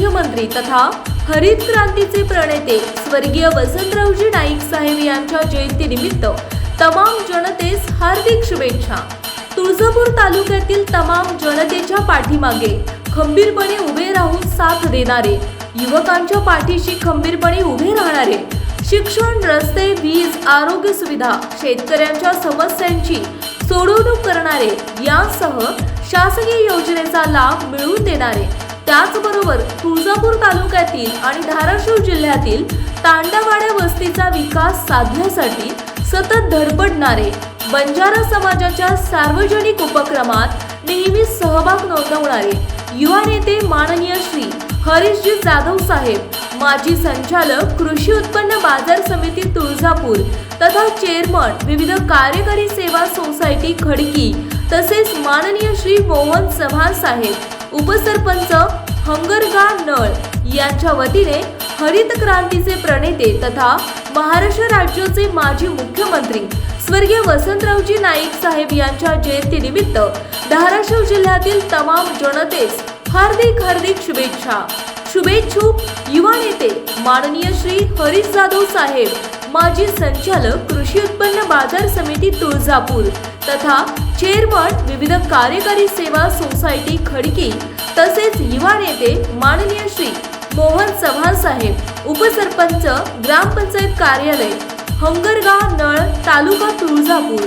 मुख्यमंत्री तथा हरित क्रांतीचे प्रणेते स्वर्गीय वसंतरावजी नाईक साहेब यांच्या जयंतीनिमित्त तमाम जनतेस हार्दिक शुभेच्छा। तुळजापूर तालुक्यातील तमाम जनतेच्या पाठीमागे खंबीरपणे उभे राहून साथ देणारे, युवकांच्या पाठीशी खंबीरपणे उभे राहणारे, शिक्षण, रस्ते, वीज, आरोग्य सुविधा, शेतकऱ्यांच्या समस्यांची सोडवणूक करणारे यांसह शासकीय योजनेचा लाभ मिळवून देणारे, त्याचबरोबर तुळजापूर तालुक्यातील आणि धाराशिव जिल्ह्यातील तांडावाड्या वस्तीचा विकास साधण्यासाठी सतत धडपडणारे, बंजारा समाजाच्या सार्वजनिक उपक्रमात नेहमी सहभाग नोंदवणारे युवा नेते माननीय श्री हरीशजी जाधव साहेब, माजी संचालक कृषी उत्पन्न बाजार समिती तुळजापूर तथा चेअरमन विविध कार्यकारी सेवा सोसायटी खडकी, तसेच माननीय श्री मोहन चव्हाण साहेब, उपसरपंच हंगरगा नळ यांच्या वतीने हरित क्रांतीचे प्रणेते तथा महाराष्ट्र राज्याचे माजी मुख्यमंत्री स्वर्गीय वसंतरावजी नाईक साहेब यांच्या जयंतीनिमित्त धाराशिव जिल्ह्यातील तमाम जनतेस हार्दिक हार्दिक शुभेच्छा। शुभेच्छुक युवा नेते माननीय श्री हरीश जाधव साहेब, माजी संचालक कृषी उत्पन्न बाजार समिती तुळजापूर तथा चेअरमन विविध कार्यकारी सेवा सोसायटी खडकी, तसेच युवा नेते माननीय श्री मोहन चव्हाण साहेब, उपसरपंच ग्रामपंचायत कार्यालय हंगरगा नळ तालुका तुळजापूर।